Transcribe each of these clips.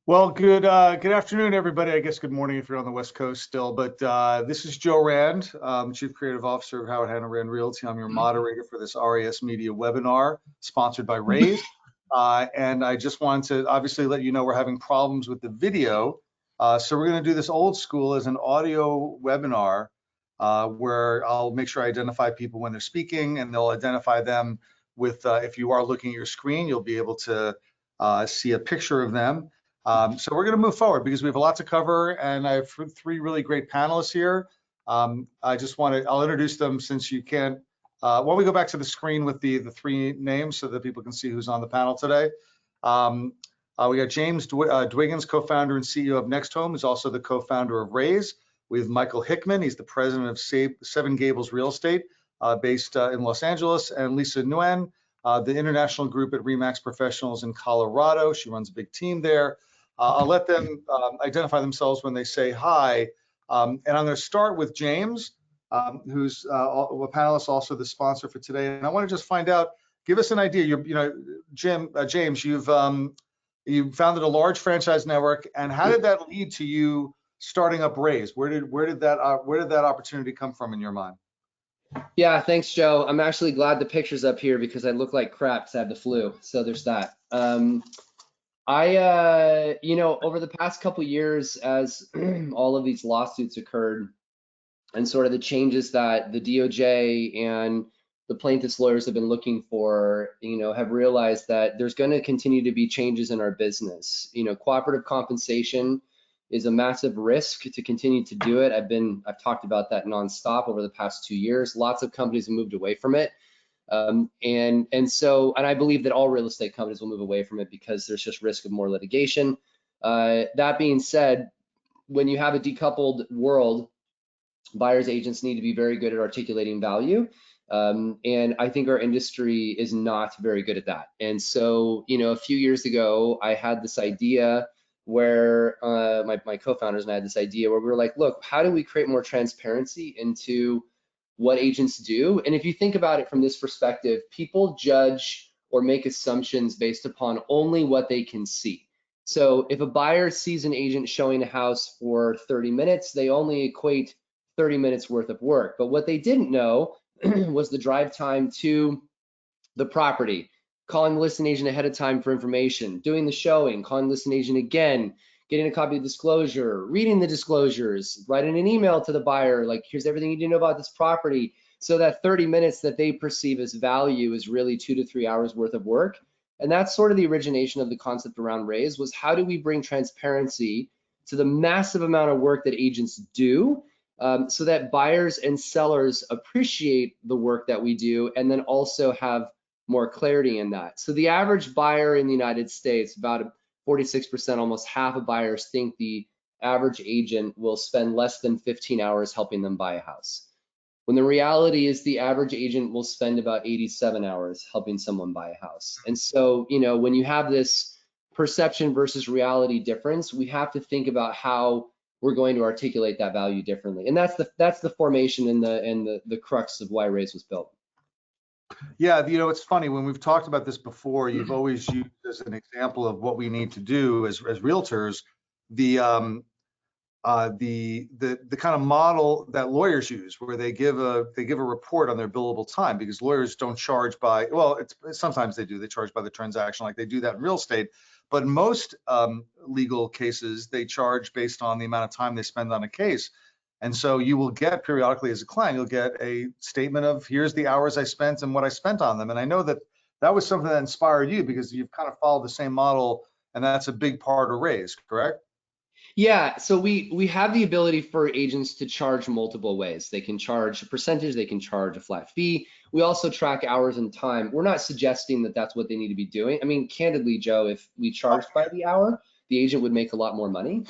Well, good afternoon, everybody. I guess good morning if you're on the West Coast still. But this is Joe Rand, Chief Creative Officer of Howard Hanna Rand Realty. I'm your moderator for this RISMedia webinar sponsored by Raise. And I just wanted to obviously let you know we're having problems with the video. So we're going to do this old school as an audio webinar where I'll make sure I identify people when they're speaking, and they'll identify them with, if you are looking at your screen, you'll be able to see a picture of them. So we're going to move forward because we have a lot to cover, and I have three really great panelists here. I'll introduce them since you can't. Why don't we go back to the screen with the three names so that people can see who's on the panel today. We got James Dwiggins, co-founder and CEO of Next Home, who's also the co-founder of Raise. We have Michael Hickman, he's the president of Seven Gables Real Estate, based in Los Angeles, and Lisa Nguyen, the international group at RE/MAX Professionals in Colorado. She runs a big team there. I'll let them identify themselves when they say hi. And I'm going to start with James, who's a panelist, also the sponsor for today. And I want to just find out, give us an idea. James, you've founded a large franchise network, and how did that lead to you starting up Raise? Where did that opportunity come from in your mind? Yeah, thanks, Joe. I'm actually glad the picture's up here because I look like crap because I have the flu. So there's that. Over the past couple of years, as all of these lawsuits occurred and sort of the changes that the DOJ and the plaintiffs' lawyers have been looking for, have realized that there's going to continue to be changes in our business. Cooperative compensation is a massive risk to continue to do it. I've talked about that nonstop over the past 2 years. Lots of companies have moved away from it. And I believe that all real estate companies will move away from it because there's just risk of more litigation. That being said, when you have a decoupled world, buyers agents need to be very good at articulating value. And I think our industry is not very good at that. And so, a few years ago, I had this idea where my co-founders and I had this idea where we were like, look, how do we create more transparency into what agents do? And if you think about it from this perspective, people judge or make assumptions based upon only what they can see. So if a buyer sees an agent showing a house for 30 minutes, they only equate 30 minutes worth of work. But what they didn't know was the drive time to the property, calling the listing agent ahead of time for information, doing the showing, calling the listing agent again, getting a copy of the disclosure, reading the disclosures, writing an email to the buyer, like, here's everything you need to know about this property. So that 30 minutes that they perceive as value is really 2 to 3 hours worth of work. And that's sort of the origination of the concept around Raise, was how do we bring transparency to the massive amount of work that agents do, so that buyers and sellers appreciate the work that we do, and then also have more clarity in that. So the average buyer in the United States, about 46%, almost half of buyers think the average agent will spend less than 15 hours helping them buy a house. When the reality is the average agent will spend about 87 hours helping someone buy a house. And so, when you have this perception versus reality difference, we have to think about how we're going to articulate that value differently. And that's the formation and the crux of why Raise was built. Yeah, it's funny, when we've talked about this before, you've always used as an example of what we need to do as realtors, the kind of model that lawyers use, where they give a report on their billable time, because lawyers don't charge by, well, sometimes they do, they charge by the transaction, like they do that in real estate. But in most legal cases, they charge based on the amount of time they spend on a case. And so you will get periodically, as a client, you'll get a statement of, here's the hours I spent and what I spent on them. And I know that was something that inspired you, because you've kind of followed the same model, and that's a big part of Raise, correct? Yeah, so we have the ability for agents to charge multiple ways. They can charge a percentage, they can charge a flat fee. We also track hours and time. We're not suggesting that that's what they need to be doing. I mean, candidly, Joe, if we charged by the hour, the agent would make a lot more money.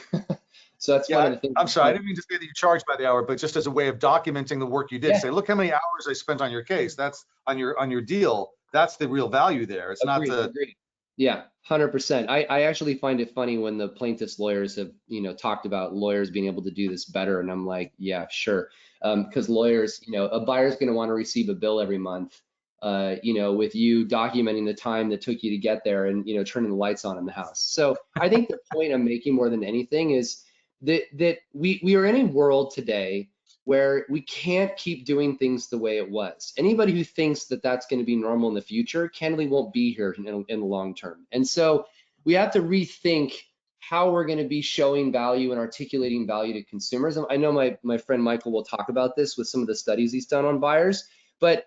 So that's one of the things. I'm sorry, I didn't mean to say that you charge by the hour, but just as a way of documenting the work you did. Yeah. Say, look how many hours I spent on your case. That's on your deal. That's the real value there. It's Agreed, not the. Agreed. Yeah, 100%. I actually find it funny when the plaintiffs' lawyers have, talked about lawyers being able to do this better, and I'm like, yeah, sure, because lawyers, a buyer's going to want to receive a bill every month. with you documenting the time that took you to get there and, turning the lights on in the house. So I think the point I'm making more than anything is that we are in a world today where we can't keep doing things the way it was. Anybody who thinks that that's going to be normal in the future, candidly won't be here in the long term. And so we have to rethink how we're going to be showing value and articulating value to consumers. I know my friend Michael will talk about this with some of the studies he's done on buyers, but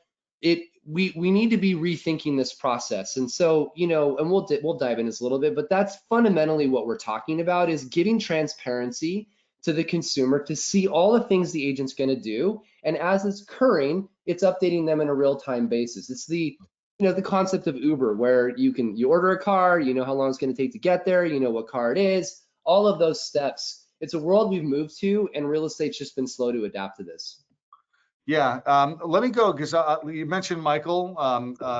we need to be rethinking this process. And so, and we'll dive in this a little bit, but that's fundamentally what we're talking about, is giving transparency to the consumer to see all the things the agent's going to do. And as it's occurring, it's updating them in a real-time basis. It's the concept of Uber, where you order a car, you know how long it's going to take to get there, you know what car it is, all of those steps. It's a world we've moved to, and real estate's just been slow to adapt to this. Yeah, let me go, because you mentioned Michael,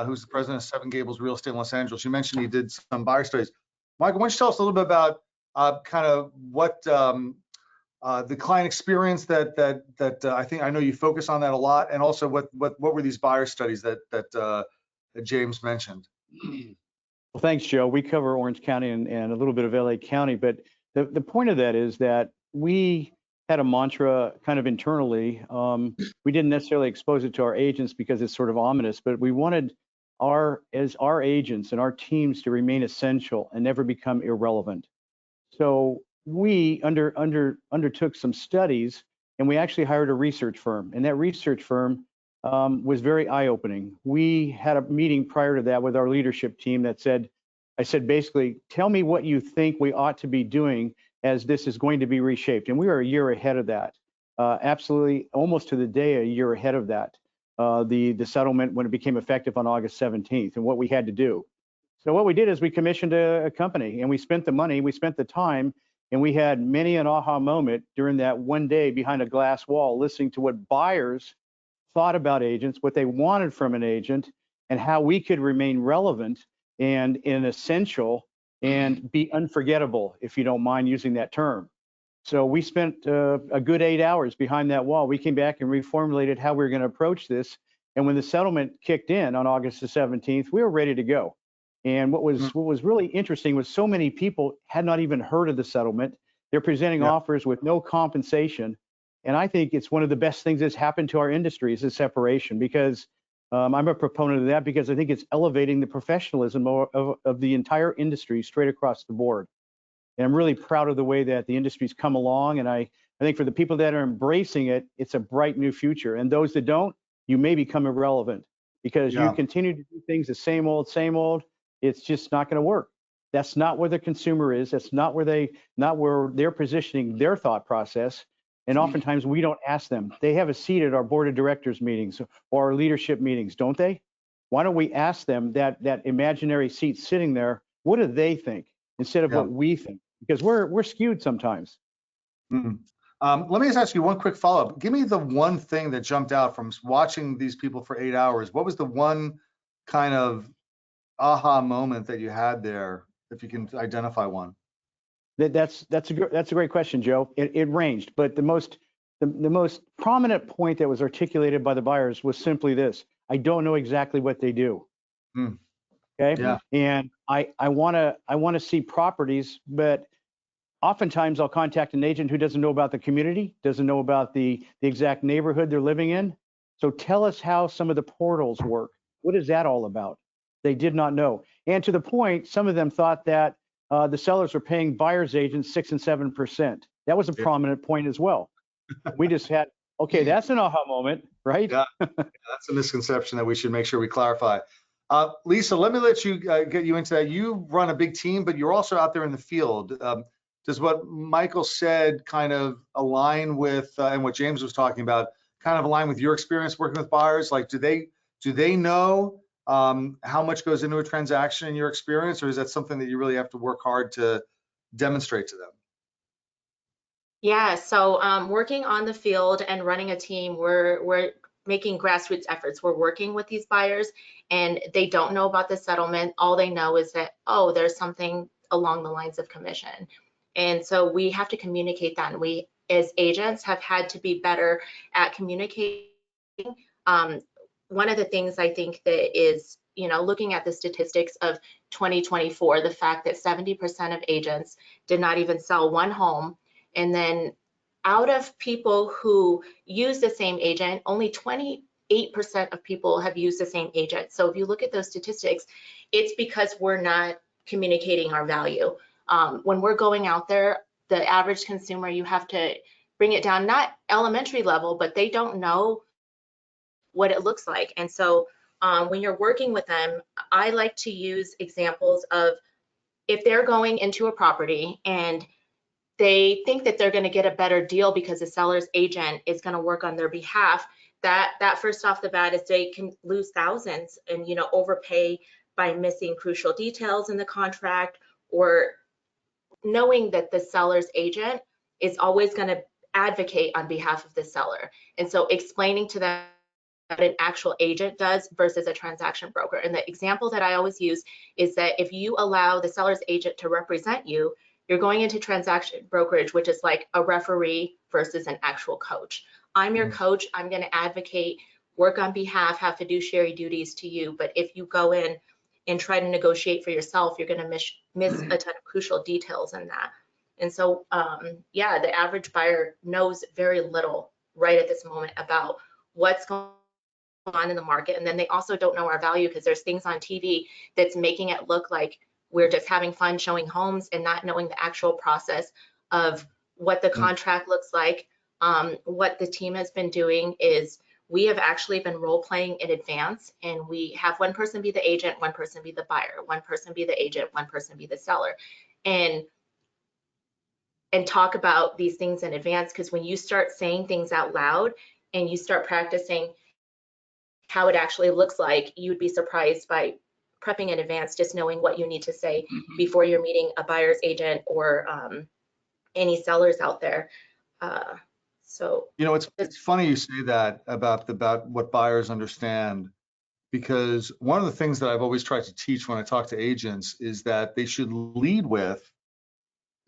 who's the president of Seven Gables Real Estate in Los Angeles. You mentioned he did some buyer studies. Michael, why don't you tell us a little bit about kind of what the client experience that I know you focus on that a lot, and also what were these buyer studies that James mentioned? Well, thanks, Joe. We cover Orange County and a little bit of LA County, but the point of that is that we had a mantra kind of internally. We didn't necessarily expose it to our agents because it's sort of ominous, but we wanted our agents and our teams to remain essential and never become irrelevant. So we undertook some studies, and we actually hired a research firm, and that research firm was very eye-opening. We had a meeting prior to that with our leadership team that I said, basically, tell me what you think we ought to be doing as this is going to be reshaped. And we are a year ahead of that, absolutely, almost to the day, a year ahead of that, the settlement when it became effective on August 17th, and what we had to do. So what we did is we commissioned a company, and we spent the money, we spent the time, and we had many an aha moment during that one day behind a glass wall, listening to what buyers thought about agents, what they wanted from an agent, and how we could remain relevant and essential and be unforgettable, if you don't mind using that term. So we spent a good 8 hours behind that wall. We came back and reformulated how we were going to approach this. And when the settlement kicked in on August the 17th, we were ready to go. And what was really interesting was so many people had not even heard of the settlement. They're presenting offers with no compensation. And I think it's one of the best things that's happened to our industry is the separation, because I'm a proponent of that, because I think it's elevating the professionalism of the entire industry straight across the board. And I'm really proud of the way that the industry's come along. And I think for the people that are embracing it, it's a bright new future. And those that don't, you may become irrelevant, because you continue to do things the same old. It's just not going to work. That's not where the consumer is. That's not where they're positioning their thought process. And oftentimes we don't ask them. They have a seat at our board of directors meetings or our leadership meetings, don't they? Why don't we ask them that imaginary seat sitting there, what do they think instead of what we think? Because we're skewed sometimes. Let me just ask you one quick follow-up. Give me the one thing that jumped out from watching these people for 8 hours. What was the one kind of aha moment that you had there, if you can identify one? That's a great question, Joe. It ranged, but the most prominent point that was articulated by the buyers was simply this: I don't know exactly what they do. Okay. Yeah. And I want to see properties, but oftentimes I'll contact an agent who doesn't know about the community, doesn't know about the exact neighborhood they're living in. So tell us how some of the portals work. What is that all about? They did not know. And to the point, some of them thought that the sellers were paying buyers agents 6 and 7%. That was a prominent point as well. We just had, okay, that's an aha moment, right? Yeah, that's a misconception that we should make sure we clarify. Lisa, let me let you get you into that. You run a big team, but you're also out there in the field. Does what Michael said kind of align with, and what James was talking about, kind of align with your experience working with buyers? Like, do they know how much goes into a transaction in your experience, or is that something that you really have to work hard to demonstrate to them? Yeah, so working on the field and running a team, we're making grassroots efforts. We're working with these buyers, and they don't know about the settlement. All they know is that, oh, there's something along the lines of commission. And so we have to communicate that. And we, as agents, have had to be better at communicating one of the things I think that is, looking at the statistics of 2024, the fact that 70% of agents did not even sell one home. And then out of people who use the same agent, only 28% of people have used the same agent. So if you look at those statistics, it's because we're not communicating our value. When we're going out there, the average consumer, you have to bring it down, not elementary level, but they don't know what it looks like. And so when you're working with them, I like to use examples of if they're going into a property and they think that they're going to get a better deal because the seller's agent is going to work on their behalf, that first off the bat is they can lose thousands and overpay by missing crucial details in the contract, or knowing that the seller's agent is always going to advocate on behalf of the seller. And so explaining to them what an actual agent does versus a transaction broker. And the example that I always use is that if you allow the seller's agent to represent you, you're going into transaction brokerage, which is like a referee versus an actual coach. I'm your coach. I'm going to advocate, work on behalf, have fiduciary duties to you. But if you go in and try to negotiate for yourself, you're going to miss a ton of crucial details in that. And so, yeah, the average buyer knows very little right at this moment about what's going on in the market. And then they also don't know our value because there's things on TV that's making it look like we're just having fun showing homes and not knowing the actual process of what the contract looks like. What the team has been doing is we have actually been role playing in advance, and we have one person be the agent, one person be the buyer, one person be the agent, one person be the seller, and talk about these things in advance. Because when you start saying things out loud and you start practicing how it actually looks like, you'd be surprised by prepping in advance, just knowing what you need to say before you're meeting a buyer's agent or any sellers out there. So it's funny you say that about what buyers understand, because one of the things that I've always tried to teach when I talk to agents is that they should lead with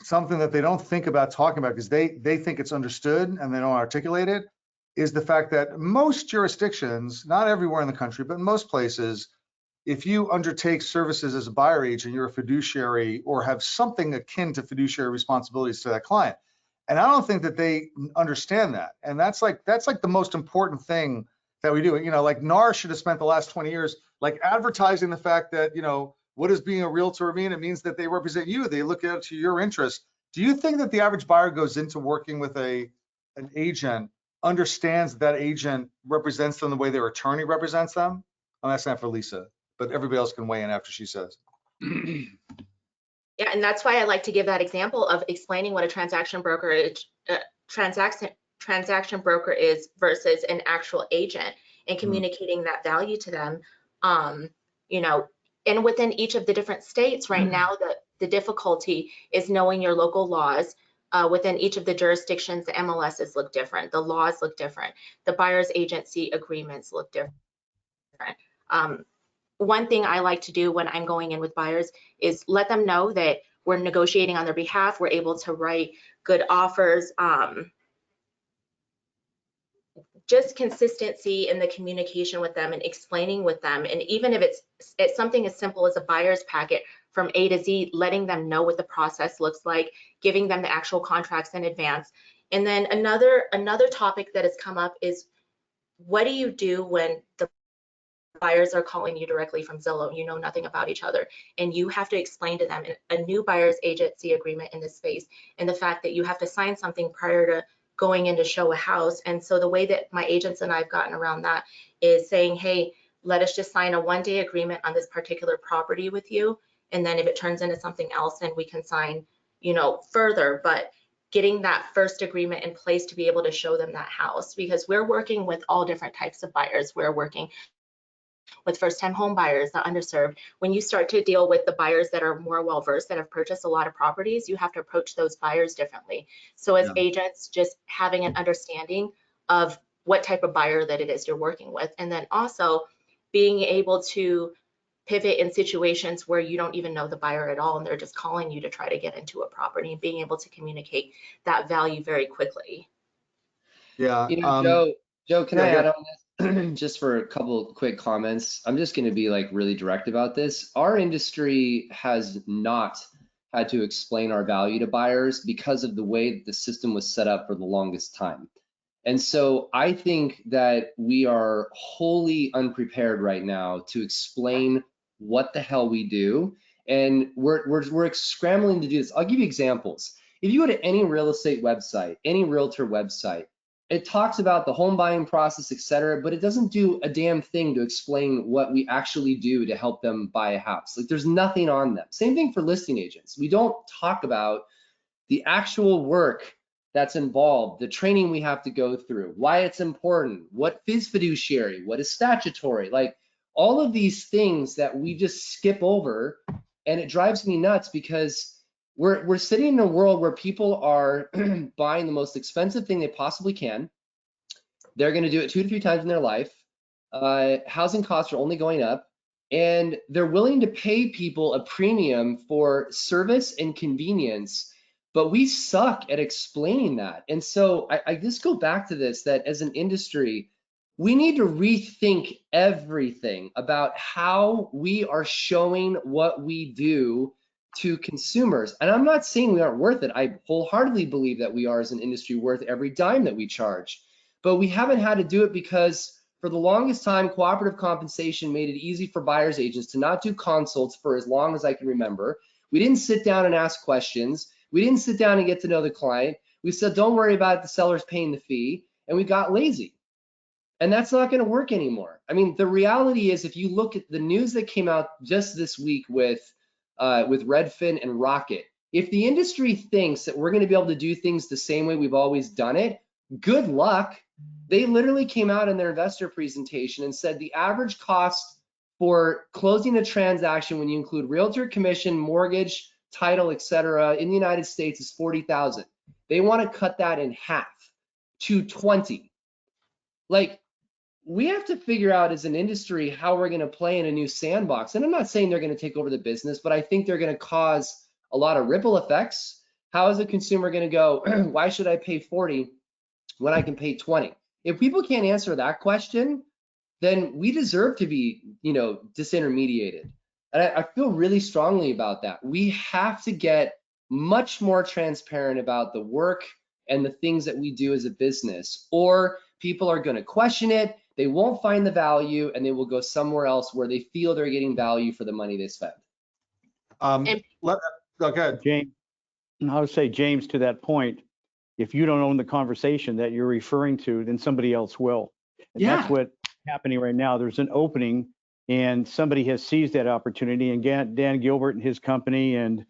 something that they don't think about talking about because they think it's understood and they don't articulate it, is the fact that most jurisdictions, not everywhere in the country, but in most places, if you undertake services as a buyer agent, you're a fiduciary or have something akin to fiduciary responsibilities to that client. And I don't think that they understand that. And that's like the most important thing that we do. Like NAR should have spent the last 20 years like advertising the fact that, what does being a realtor mean? It means that they represent you. They look at your interest. Do you think that the average buyer goes into working with an agent, understands that agent represents them the way their attorney represents them? I'm asking that for Lisa, but everybody else can weigh in after she says. Yeah, and that's why I like to give that example of explaining what a transaction broker is versus an actual agent, and communicating that value to them. And within each of the different states right now, the difficulty is knowing your local laws. Within each of the jurisdictions, the MLSs look different, the laws look different, the buyer's agency agreements look different. One thing I like to do when I'm going in with buyers is let them know that we're negotiating on their behalf. We're able to write good offers. Just consistency in the communication with them and explaining with them. And even if it's something as simple as a buyer's packet from A to Z, letting them know what the process looks like, giving them the actual contracts in advance. And then another topic that has come up is, what do you do when the buyers are calling you directly from Zillow, you know nothing about each other, and you have to explain to them a new buyer's agency agreement in this space, and the fact that you have to sign something prior to going in to show a house. And so the way that my agents and I've gotten around that is saying, hey, let us just sign a one-day agreement on this particular property with you, and then if it turns into something else, then we can sign, further. But getting that first agreement in place to be able to show them that house, because we're working with all different types of buyers. We're working with first-time home buyers, the underserved. When you start to deal with the buyers that are more well-versed, that have purchased a lot of properties, you have to approach those buyers differently. So as agents, just having an understanding of what type of buyer that it is you're working with, and then also being able to pivot in situations where you don't even know the buyer at all and they're just calling you to try to get into a property, and being able to communicate that value very quickly. Yeah. Joe, can I add on this? just for a couple quick comments, I'm just going to be like really direct about this. Our industry has not had to explain our value to buyers because of the way that the system was set up for the longest time. And so I think that we are wholly unprepared right now to explain what the hell we do. And we're scrambling to do this. I'll give you examples. If you go to any real estate website, any realtor website, it talks about the home buying process, et cetera, but it doesn't do a damn thing to explain what we actually do to help them buy a house. Like there's nothing on them. Same thing for listing agents. We don't talk about the actual work that's involved, the training we have to go through, why it's important, what is fiduciary, what is statutory, like all of these things that we just skip over. And it drives me nuts because we're sitting in a world where people are buying the most expensive thing they possibly can. They're going to do it 2 to 3 times in their life. Housing costs are only going up, and they're willing to pay people a premium for service and convenience, but we suck at explaining that. And so I just go back to this, that as an industry, we need to rethink everything about how we are showing what we do to consumers. And I'm not saying we aren't worth it. I wholeheartedly believe that we are as an industry worth every dime that we charge, but we haven't had to do it because for the longest time, cooperative compensation made it easy for buyer's agents to not do consults for as long as I can remember. We didn't sit down and ask questions. We didn't sit down and get to know the client. We said, don't worry about it, the seller's paying the fee, and we got lazy. And that's not going to work anymore. I mean, the reality is, if you look at the news that came out just this week with Redfin and Rocket, if the industry thinks that we're going to be able to do things the same way we've always done it, good luck. They literally came out in their investor presentation and said the average cost for closing a transaction when you include realtor commission, mortgage, title, etc., in the United States is $40,000. They want to cut that in half to $20,000. Like, we have to figure out as an industry how we're going to play in a new sandbox. And I'm not saying they're going to take over the business, but I think they're going to cause a lot of ripple effects. How is a consumer going to go, why should I pay 40 when I can pay 20? If people can't answer that question, then we deserve to be, disintermediated. And I feel really strongly about that. We have to get much more transparent about the work and the things that we do as a business, or people are going to question it. They won't find the value, and they will go somewhere else where they feel they're getting value for the money they spend. Go ahead. James, I would say, James, to that point, if you don't own the conversation that you're referring to, then somebody else will. And Yeah. That's what's happening right now. There's an opening, and somebody has seized that opportunity. And Dan Gilbert and his company and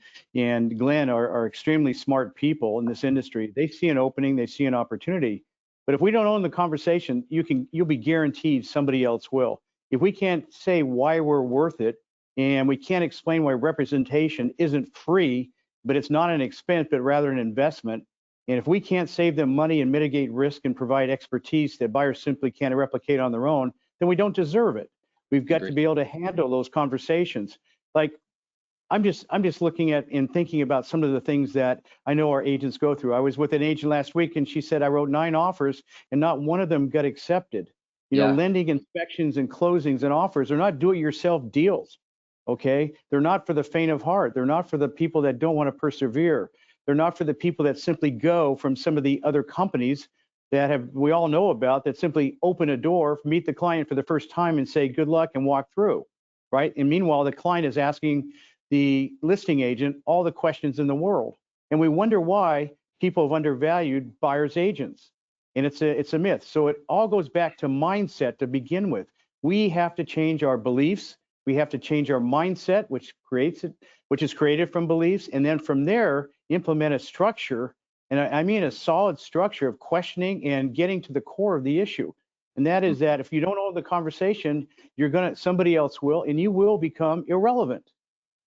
Glenn are extremely smart people in this industry. They see an opening, they see an opportunity. But if we don't own the conversation, you'll be guaranteed somebody else will. If we can't say why we're worth it, and we can't explain why representation isn't free, but it's not an expense, but rather an investment. And if we can't save them money and mitigate risk and provide expertise that buyers simply can't replicate on their own, then we don't deserve it. We've got to be able to handle those conversations. Like, I'm just looking at and thinking about some of the things that I know our agents go through. I was with an agent last week, and she said, I wrote 9 offers and not one of them got accepted. Lending, inspections, and closings and offers are not do-it-yourself deals. Okay, they're not for the faint of heart. They're not for the people that don't want to persevere. They're not for the people that simply go from some of the other companies that we all know about, that simply open a door, meet the client for the first time and say good luck and walk through, right? And meanwhile, the client is asking the listing agent all the questions in the world. And we wonder why people have undervalued buyers agents. And it's a myth. So it all goes back to mindset to begin with. We have to change our beliefs. We have to change our mindset, which is created from beliefs, and then from there implement a structure, and I mean a solid structure of questioning and getting to the core of the issue. And that is that if you don't own the conversation, somebody else will, and you will become irrelevant.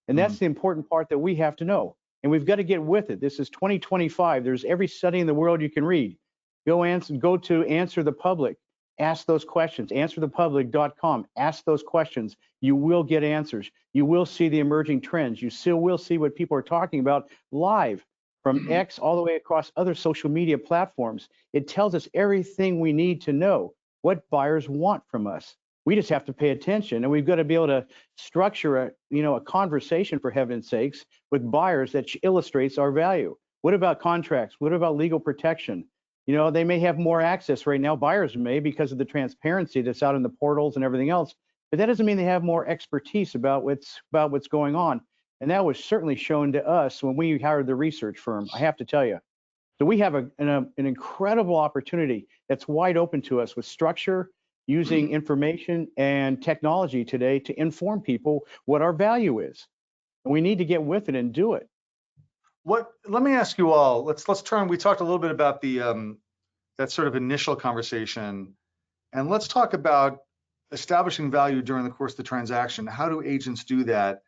And that's the important part that we have to know. And we've got to get with it. This is 2025. There's every study in the world you can read. Go to Answer the Public. Ask those questions. AnswerThePublic.com. Ask those questions. You will get answers. You will see the emerging trends. You still will see what people are talking about live from X all the way across other social media platforms. It tells us everything we need to know. what buyers want from us. We just have to pay attention, and we've got to be able to structure a conversation, for heaven's sakes, with buyers that illustrates our value. What about contracts? What about legal protection? They may have more access right now, buyers may, because of the transparency that's out in the portals and everything else, but that doesn't mean they have more expertise about what's going on. And that was certainly shown to us when we hired the research firm, I have to tell you. So we have an incredible opportunity that's wide open to us with structure, using information and technology today to inform people what our value is. And we need to get with it and do it. Let me ask you all, let's turn, we talked a little bit about the that sort of initial conversation, and let's talk about establishing value during the course of the transaction. How do agents do that?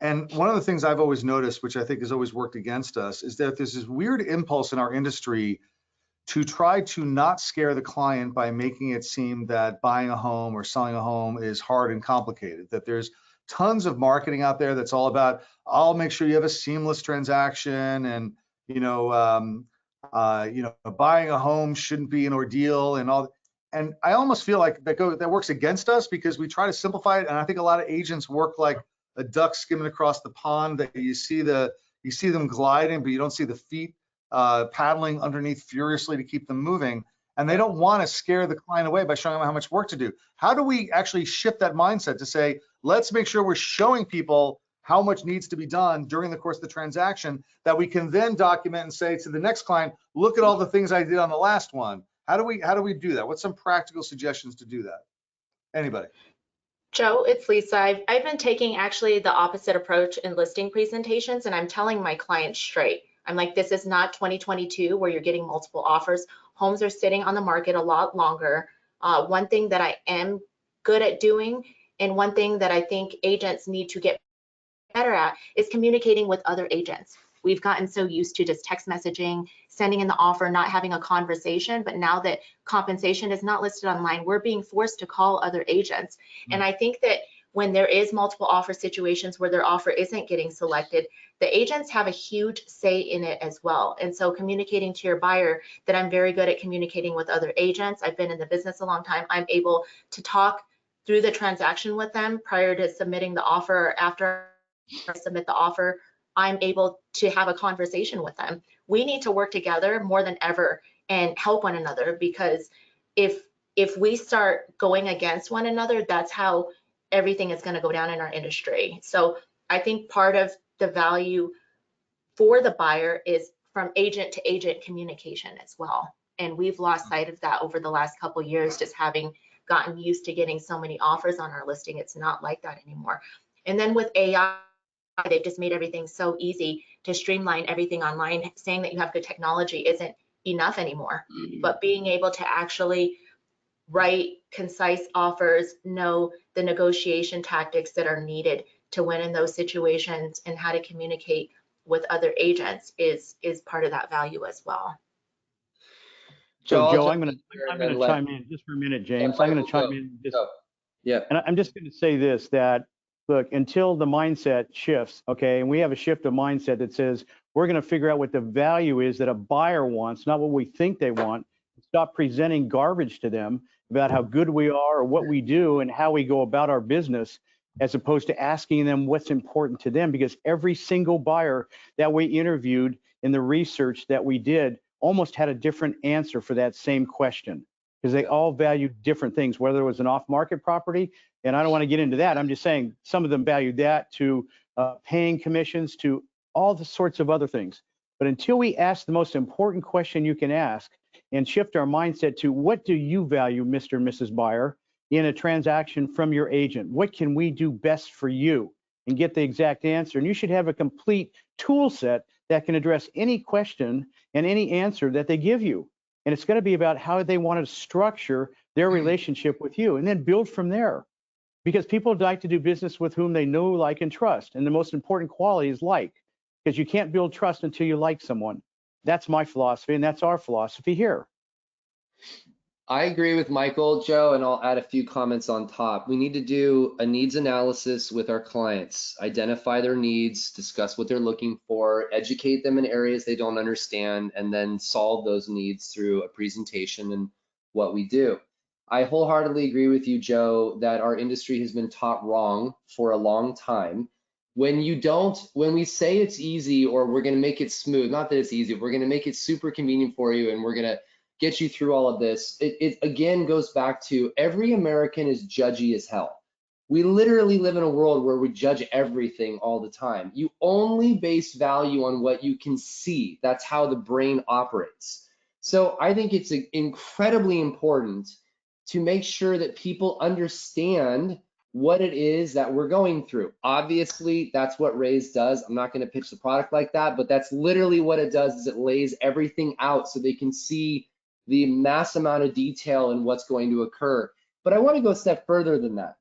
And one of the things I've always noticed, which I think has always worked against us, is that there's this weird impulse in our industry to try to not scare the client by making it seem that buying a home or selling a home is hard and complicated, that there's tons of marketing out there that's all about, I'll make sure you have a seamless transaction, and buying a home shouldn't be an ordeal and all. And I almost feel like that works against us, because we try to simplify it. And I think a lot of agents work like a duck skimming across the pond, that you see them gliding, but you don't see the feet paddling underneath furiously to keep them moving. And they don't want to scare the client away by showing them how much work to do. How do we actually shift that mindset to say, let's make sure we're showing people how much needs to be done during the course of the transaction, that we can then document and say to the next client, look at all the things I did on the last one. How do we do that? What's some practical suggestions to do that? Anybody? Joe, it's Lisa. I've been taking actually the opposite approach in listing presentations, and I'm telling my clients straight. I'm like, this is not 2022 where you're getting multiple offers. Homes are sitting on the market a lot longer. One thing that I am good at doing, and one thing that I think agents need to get better at, is communicating with other agents. We've gotten so used to just text messaging, sending in the offer, not having a conversation. But now that compensation is not listed online, we're being forced to call other agents. And I think that when there is multiple offer situations where their offer isn't getting selected, the agents have a huge say in it as well. And so communicating to your buyer that I'm very good at communicating with other agents. I've been in the business a long time. I'm able to talk through the transaction with them prior to submitting the offer, or after I submit the offer. I'm able to have a conversation with them. We need to work together more than ever and help one another, because if we start going against one another, that's how everything is going to go down in our industry. So I think part of the value for the buyer is from agent to agent communication as well. And we've lost sight of that over the last couple of years, just having gotten used to getting so many offers on our listing. It's not like that anymore. And then with AI, they've just made everything so easy to streamline everything online. Saying that you have good technology isn't enough anymore, but being able to actually write concise offers, know the negotiation tactics that are needed to win in those situations, and how to communicate with other agents is part of that value as well. So Joe, I'm going to chime in just for a minute, James. I'm going to chime in. And I'm just going to say this, that look, until the mindset shifts, okay, and we have a shift of mindset that says we're going to figure out what the value is that a buyer wants, not what we think they want. Stop presenting garbage to them about how good we are or what we do and how we go about our business, as opposed to asking them what's important to them. Because every single buyer that we interviewed in the research that we did almost had a different answer for that same question, because they all valued different things, whether it was an off-market property. And I don't want to get into that. I'm just saying some of them valued that to paying commissions, to all the sorts of other things. But until we ask the most important question you can ask and shift our mindset to, what do you value, Mr. and Mrs. Buyer, in a transaction from your agent? What can we do best for you? And get the exact answer. And you should have a complete tool set that can address any question and any answer that they give you. And it's going to be about how they want to structure their relationship with you, and then build from there. Because people like to do business with whom they know, like, and trust. And the most important quality is like, because you can't build trust until you like someone. That's my philosophy, and that's our philosophy here. I agree with Michael, Joe, and I'll add a few comments on top. We need to do a needs analysis with our clients, identify their needs, discuss what they're looking for, educate them in areas they don't understand, and then solve those needs through a presentation and what we do. I wholeheartedly agree with you, Joe, that our industry has been taught wrong for a long time. When we say it's easy or we're going to make it smooth, not that it's easy, we're going to make it super convenient for you and we're going to get you through all of this. It again goes back to every American is judgy as hell. We literally live in a world where we judge everything all the time. You only base value on what you can see. That's how the brain operates. So I think it's incredibly important to make sure that people understand what it is that we're going through. Obviously, that's what Raise does. I'm not going to pitch the product like that, but that's literally what it does is it lays everything out so they can see the mass amount of detail and what's going to occur. But I want to go a step further than that.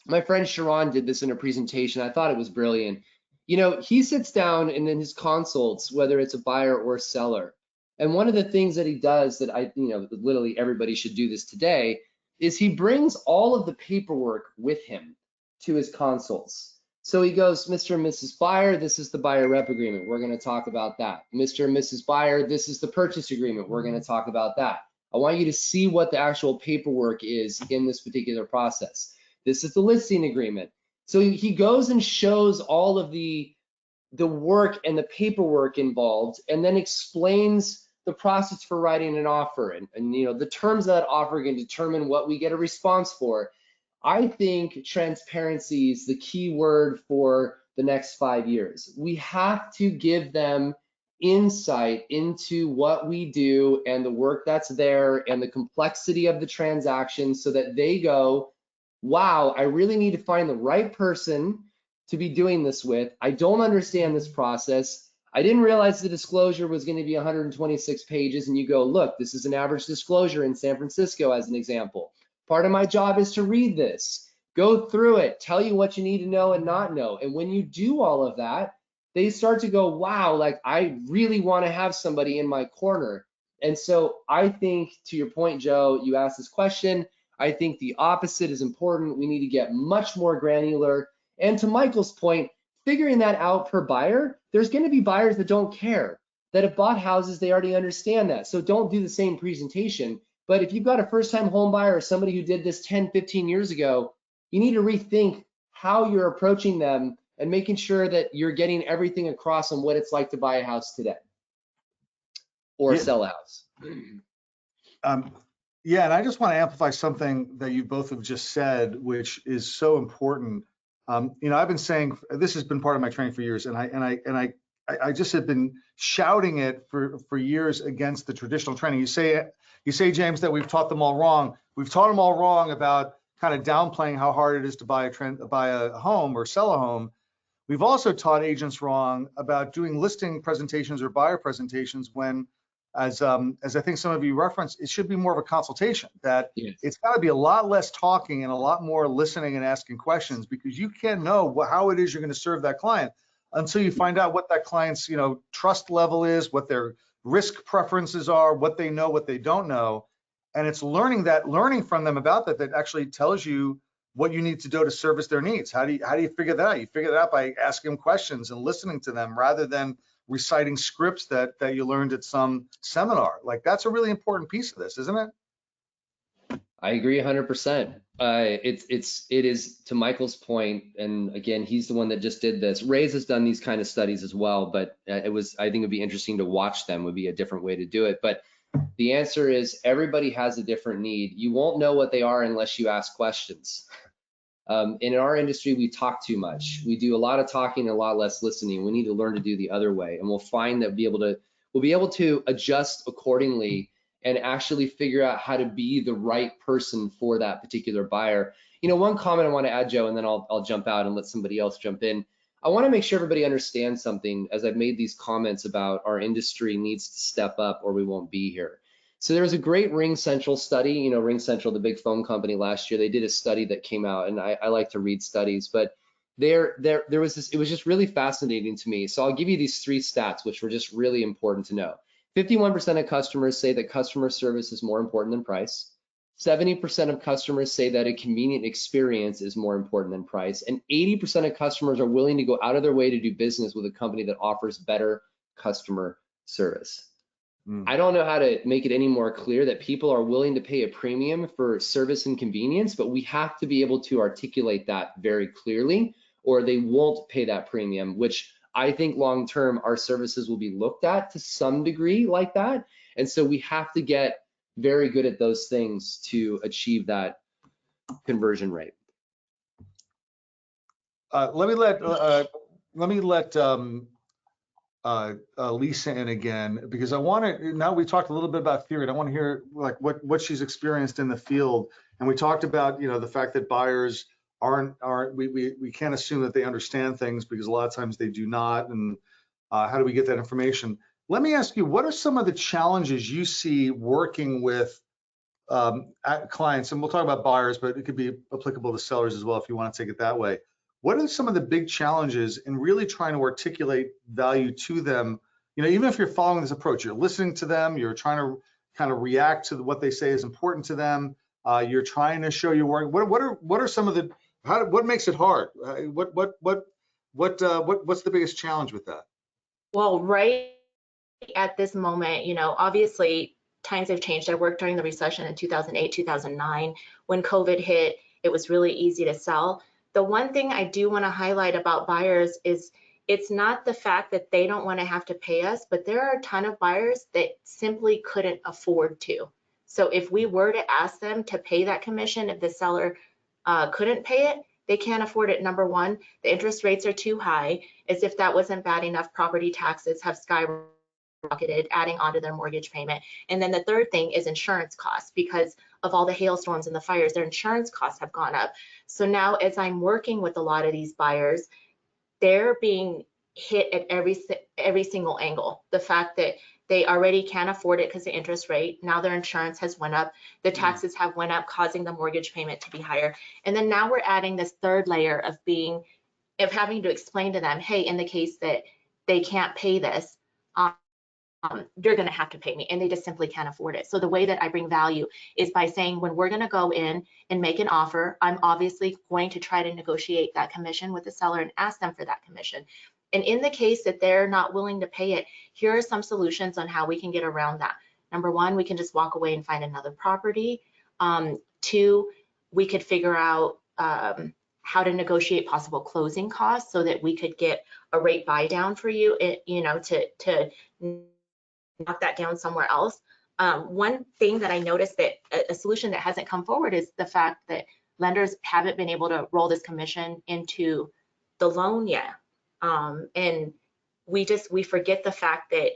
My friend Sharon did this in a presentation. I thought it was brilliant. You know, he sits down and in his consults, whether it's a buyer or a seller, and one of the things that he does that literally everybody should do this today is he brings all of the paperwork with him to his consults. So he goes, Mr. and Mrs. Buyer, this is the buyer rep agreement. We're going to talk about that. Mr. and Mrs. Buyer, this is the purchase agreement. We're going to talk about that. I want you to see what the actual paperwork is in this particular process. This is the listing agreement. So he goes and shows all of the work and the paperwork involved, and then explains the process for writing an offer and the terms of that offer can determine what we get a response for. I think transparency is the key word for the next 5 years. We have to give them insight into what we do and the work that's there and the complexity of the transaction so that they go, wow, I really need to find the right person to be doing this with. I don't understand this process. I didn't realize the disclosure was going to be 126 pages. And you go, look, this is an average disclosure in San Francisco as an example. Part of my job is to read this, go through it, tell you what you need to know and not know. And when you do all of that, they start to go, wow, like I really want to have somebody in my corner. And so I think, to your point, Joe, you asked this question, I think the opposite is important. We need to get much more granular. And to Michael's point, figuring that out per buyer, there's going to be buyers that don't care, that have bought houses, they already understand that. So don't do the same presentation. But if you've got a first-time home buyer or somebody who did this 10, 15 years ago, you need to rethink how you're approaching them and making sure that you're getting everything across on what it's like to buy a house today or sell a house. Yeah, and I just want to amplify something that you both have just said, which is so important. I've been saying this has been part of my training for years, and I just have been shouting it for years against the traditional training. You say, James, that we've taught them all wrong. We've taught them all wrong about kind of downplaying how hard it is to buy a home or sell a home. We've also taught agents wrong about doing listing presentations or buyer presentations when, as I think some of you referenced, it should be more of a consultation, that Yes. It's got to be a lot less talking and a lot more listening and asking questions, because you can't know how it is you're going to serve that client until you find out what that client's trust level is, what their risk preferences are, what they know, what they don't know. And it's learning from them about that actually tells you what you need to do to service their needs. How do you figure that out? You figure that out by asking them questions and listening to them rather than reciting scripts that you learned at some seminar. Like, that's a really important piece of this, isn't it? I agree 100%. It is to Michael's point, and again, he's the one that just did this. Raise has done these kind of studies as well, but I think it'd be interesting to watch them, would be a different way to do it. But the answer is everybody has a different need. You won't know what they are unless you ask questions. In our industry, we talk too much. We do a lot of talking and a lot less listening. We need to learn to do the other way, and we'll find that we'll be able to adjust accordingly and actually figure out how to be the right person for that particular buyer. One comment I want to add, Joe, and then I'll jump out and let somebody else jump in. I want to make sure everybody understands something as I've made these comments about our industry needs to step up or we won't be here. So there was a great Ring Central study, Ring Central, the big phone company last year, they did a study that came out, and I like to read studies, but there was this, it was just really fascinating to me. So I'll give you these 3 stats, which were just really important to know. 51% of customers say that customer service is more important than price. 70% of customers say that a convenient experience is more important than price. And 80% of customers are willing to go out of their way to do business with a company that offers better customer service. I don't know how to make it any more clear that people are willing to pay a premium for service and convenience, but we have to be able to articulate that very clearly, or they won't pay that premium, which I think long-term our services will be looked at to some degree like that. And so we have to get very good at those things to achieve that conversion rate. Let me let Lisa in again, because I want to, now we talked a little bit about theory, and I want to hear like what she's experienced in the field. And we talked about, the fact that buyers we can't assume that they understand things, because a lot of times they do not. And how do we get that information? Let me ask you, what are some of the challenges you see working with clients? And we'll talk about buyers, but it could be applicable to sellers as well if you want to take it that way. What are some of the big challenges in really trying to articulate value to them? Even if you're following this approach, you're listening to them, you're trying to kind of react to what they say is important to them. You're trying to show your work. What are some of the, what makes it hard? What's the biggest challenge with that? Well, right at this moment, obviously times have changed. I worked during the recession in 2008, 2009. When COVID hit, it was really easy to sell. The one thing I do want to highlight about buyers is it's not the fact that they don't want to have to pay us, but there are a ton of buyers that simply couldn't afford to. So if we were to ask them to pay that commission, if the seller couldn't pay it, they can't afford it. Number one, the interest rates are too high. As if that wasn't bad enough, property taxes have skyrocketed, adding onto their mortgage payment. And then the third thing is insurance costs. Because of all the hailstorms and the fires, their insurance costs have gone up. So now, as I'm working with a lot of these buyers, they're being hit at every single angle. The fact that they already can't afford it because the interest rate, now their insurance has went up, the taxes have went up, causing the mortgage payment to be higher. And then now we're adding this third layer of having to explain to them, hey, in the case that they can't pay this, you're going to have to pay me, and they just simply can't afford it. So the way that I bring value is by saying, when we're going to go in and make an offer, I'm obviously going to try to negotiate that commission with the seller and ask them for that commission. And in the case that they're not willing to pay it, here are some solutions on how we can get around that. Number one, we can just walk away and find another property. Two, we could figure out how to negotiate possible closing costs so that we could get a rate buy down for you, to knock that down somewhere else. One thing that I noticed that a solution that hasn't come forward is the fact that lenders haven't been able to roll this commission into the loan yet. And we forget the fact that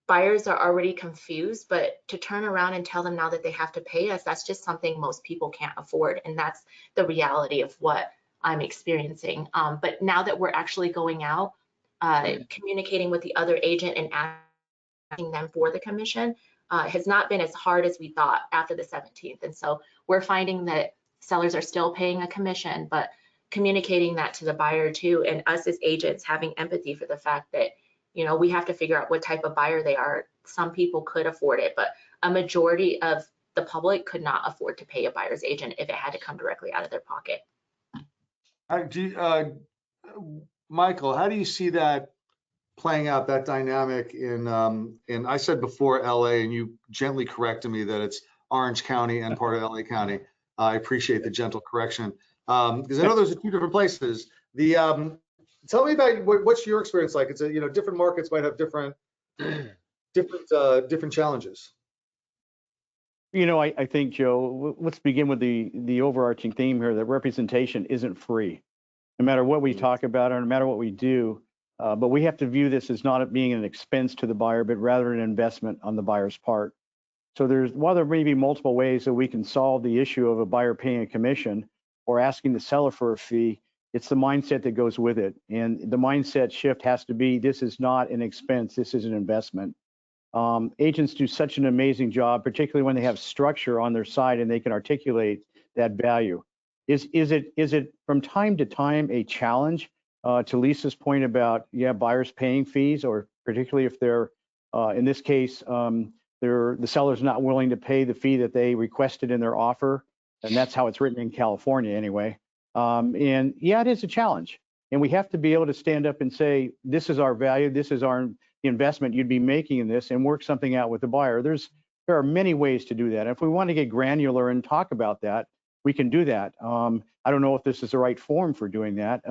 buyers are already confused, but to turn around and tell them now that they have to pay us, that's just something most people can't afford. And that's the reality of what I'm experiencing. But now that we're actually going out, communicating with the other agent and asking them for the commission has not been as hard as we thought after the 17th. And so we're finding that sellers are still paying a commission, but communicating that to the buyer too, and us as agents having empathy for the fact that, we have to figure out what type of buyer they are. Some people could afford it, but a majority of the public could not afford to pay a buyer's agent if it had to come directly out of their pocket. Michael, how do you see that playing out, that dynamic in I said before LA, and you gently corrected me that it's Orange County and part of LA County. I appreciate the gentle correction, because I know those are two different places. Tell me about what's your experience like. It's different markets might have different challenges. I think, Joe, let's begin with the overarching theme here, that representation isn't free, no matter what we talk about or no matter what we do. But we have to view this as not being an expense to the buyer, but rather an investment on the buyer's part. So while there may be multiple ways that we can solve the issue of a buyer paying a commission or asking the seller for a fee, it's the mindset that goes with it. And the mindset shift has to be, this is not an expense, this is an investment. Agents do such an amazing job, particularly when they have structure on their side and they can articulate that value. Is it from time to time a challenge? To Lisa's point about, buyers paying fees, or particularly if they're, in this case, the seller's not willing to pay the fee that they requested in their offer, and that's how it's written in California anyway. And it is a challenge, and we have to be able to stand up and say, this is our value, this is our the investment you'd be making in this and work something out with the buyer. There are many ways to do that. If we want to get granular and talk about that, we can do that. I don't know if this is the right forum for doing that,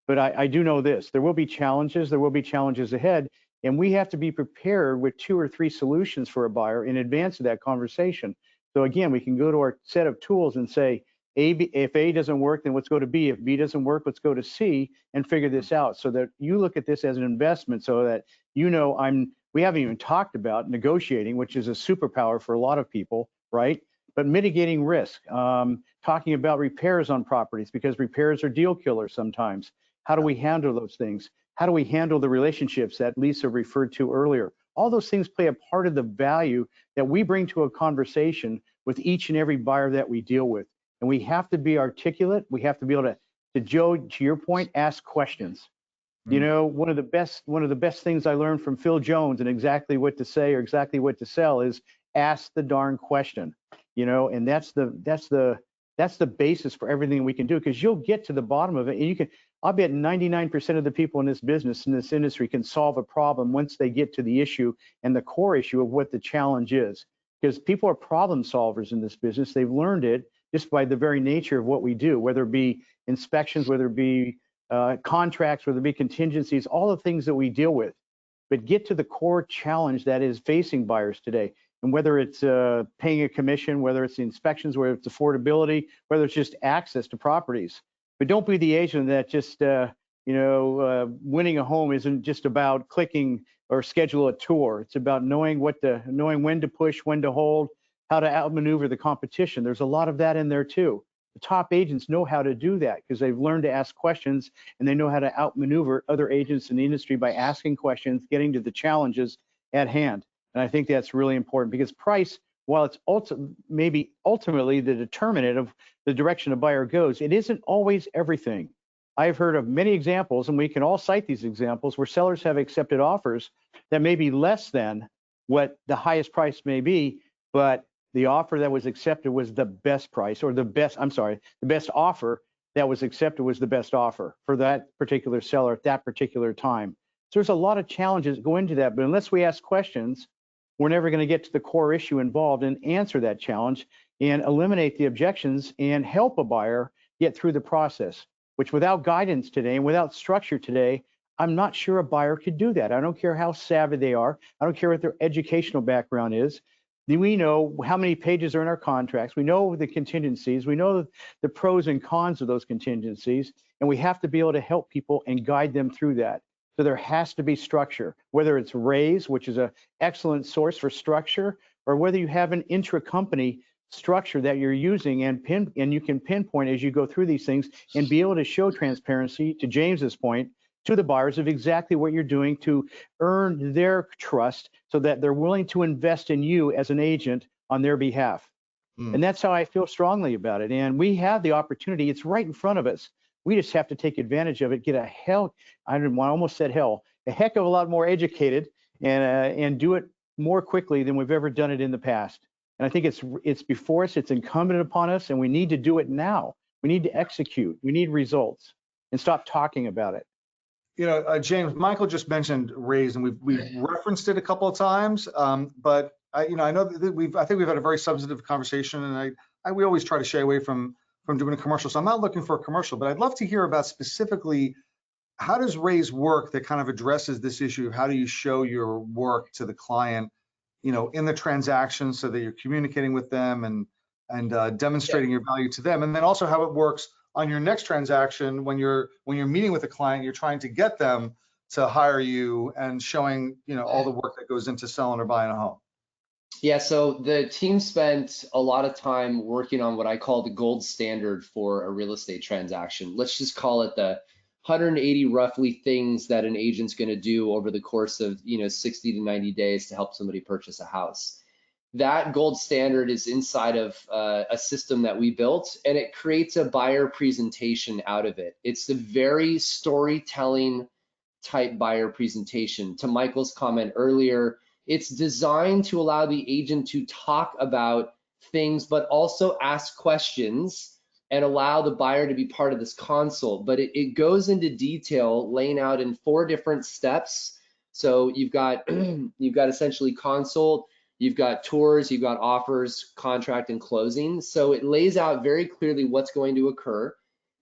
but I do know this. There will be challenges. There will be challenges ahead, and we have to be prepared with 2 or 3 solutions for a buyer in advance of that conversation. So again, we can go to our set of tools and say, if A doesn't work, then let's go to B. If B doesn't work, let's go to C and figure this out, so that you look at this as an investment, so that we haven't even talked about negotiating, which is a superpower for a lot of people, right? But mitigating risk, talking about repairs on properties, because repairs are deal killers sometimes. How do we handle those things? How do we handle the relationships that Lisa referred to earlier? All those things play a part of the value that we bring to a conversation with each and every buyer that we deal with. And we have to be articulate. We have to be able to Joe, to your point, ask questions. You know, one of the best things I learned from Phil Jones and exactly what to say or exactly what to sell is ask the darn question. You know, and that's the basis for everything we can do, because you'll get to the bottom of it. And I'll bet 99% of the people in this business, in this industry, can solve a problem once they get to the issue and the core issue of what the challenge is. Because people are problem solvers in this business. They've learned it just by the very nature of what we do, whether it be inspections, whether it be contracts, whether it be contingencies, all the things that we deal with. But get to the core challenge that is facing buyers today. And whether it's paying a commission, whether it's the inspections, whether it's affordability, whether it's just access to properties. But don't be the agent that just, winning a home isn't just about clicking or schedule a tour. It's about knowing when to push, when to hold, how to outmaneuver the competition. There's a lot of that in there too. The top agents know how to do that because they've learned to ask questions, and they know how to outmaneuver other agents in the industry by asking questions, getting to the challenges at hand. And I think that's really important, because price, while it's maybe ultimately the determinant of the direction a buyer goes, it isn't always everything. I've heard of many examples, and we can all cite these examples, where sellers have accepted offers that may be less than what the highest price may be, but the offer that was accepted was the best price, or the best offer that was accepted was the best offer for that particular seller at that particular time. So there's a lot of challenges that go into that, but unless we ask questions, we're never going to get to the core issue involved and answer that challenge and eliminate the objections and help a buyer get through the process, which without guidance today and without structure today, I'm not sure a buyer could do that. I don't care how savvy they are. I don't care what their educational background is. We know how many pages are in our contracts. We know the contingencies. We know the pros and cons of those contingencies, and we have to be able to help people and guide them through that. So there has to be structure, whether it's RAISE, which is an excellent source for structure, or whether you have an intra-company structure that you're using and you can pinpoint as you go through these things and be able to show transparency, to James's point, to the buyers of exactly what you're doing to earn their trust so that they're willing to invest in you as an agent on their behalf. And that's how I feel strongly about it. And we have the opportunity. It's right in front of us. We just have to take advantage of it, get I almost said hell, a heck of a lot more educated and do it more quickly than we've ever done it in the past. And I think it's before us, it's incumbent upon us, and we need to do it now. We need to execute. We need results and stop talking about it. You know, James, Michael just mentioned RAISE, and we've referenced it a couple of times, but I know that I think we've had a very substantive conversation, and we always try to shy away from doing a commercial. So I'm not looking for a commercial, but I'd love to hear about specifically how does RAISE work that kind of addresses this issue of how do you show your work to the client, in the transaction, so that you're communicating with them and demonstrating your value to them, and then also how it works on your next transaction when you're meeting with a client, you're trying to get them to hire you and showing all the work that goes into selling or buying a home. Yeah, so the team spent a lot of time working on what I call the gold standard for a real estate transaction. Let's just call it the 180 roughly things that an agent's going to do over the course of 60 to 90 days to help somebody purchase a house. That gold standard is inside of a system that we built, and it creates a buyer presentation out of it. It's the very storytelling type buyer presentation. To Michael's comment earlier, it's designed to allow the agent to talk about things, but also ask questions and allow the buyer to be part of this consult. But it goes into detail, laying out in 4 different steps, So you've got you've got essentially consult, you've got tours, you've got offers, contract, and closing. So it lays out very clearly what's going to occur.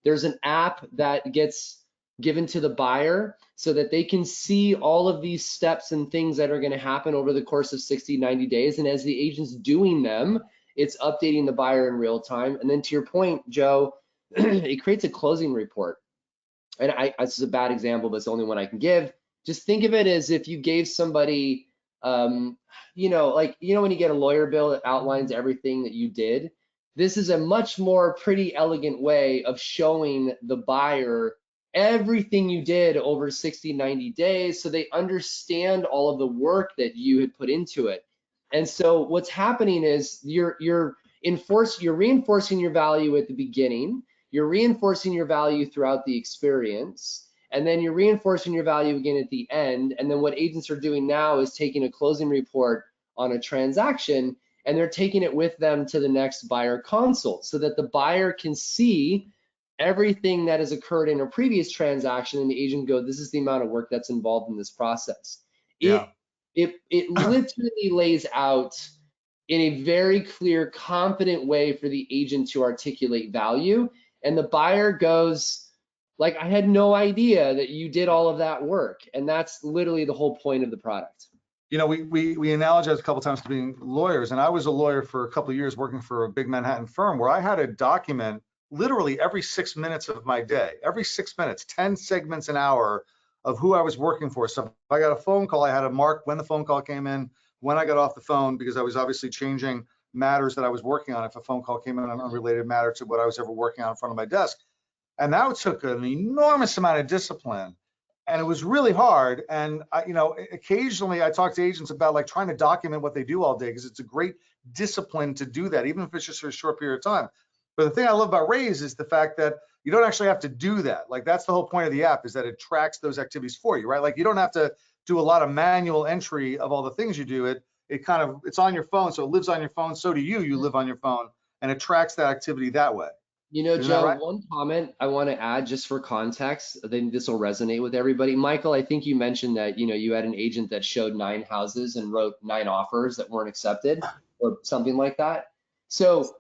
There's an app that gets given to the buyer so that they can see all of these steps and things that are going to happen over the course of 60, 90 days. And as the agent's doing them, it's updating the buyer in real time. And then to your point, Joe, it creates a closing report. And this is a bad example, but it's the only one I can give. Just think of it as if you gave somebody, you know, like, you know, when you get a lawyer bill that outlines everything that you did, this is a much more pretty elegant way of showing the buyer everything you did over 60, 90 days, so they understand all of the work that you had put into it. And so what's happening is you're reinforcing your value at the beginning, you're reinforcing your value throughout the experience, and then you're reinforcing your value again at the end. And then what agents are doing now is taking a closing report on a transaction, and they're taking it with them to the next buyer consult so that the buyer can see everything that has occurred in a previous transaction, and the agent go, this is the amount of work that's involved in this process. Yeah. It literally lays out in a very clear, confident way for the agent to articulate value. And the buyer goes, like, I had no idea that you did all of that work. And that's literally the whole point of the product. You know, we analogize a couple times to being lawyers, and I was a lawyer for a couple of years working for a big Manhattan firm where I had to document literally every 6 minutes of my day, every 6 minutes, 10 segments an hour of who I was working for. So if I got a phone call, I had to mark when the phone call came in, when I got off the phone, because I was obviously changing matters that I was working on if a phone call came in on an unrelated matter to what I was ever working on in front of my desk. And that took an enormous amount of discipline. And it was really hard. And you know, occasionally I talk to agents about like trying to document what they do all day, because it's a great discipline to do that, even if it's just for a short period of time. But the thing I love about Raise is the fact that you don't actually have to do that. Like, that's the whole point of the app, is that it tracks those activities for you, right? Like, you don't have to do a lot of manual entry of all the things you do. It's on your phone, so it lives on your phone. So do you. You live on your phone, and it tracks that activity that way. You know, Isn't that Joe, right? one comment I want to add just for context, then this will resonate with everybody. Michael, I think you mentioned that, you know, you had an agent that showed 9 houses and wrote 9 offers that weren't accepted or something like that. So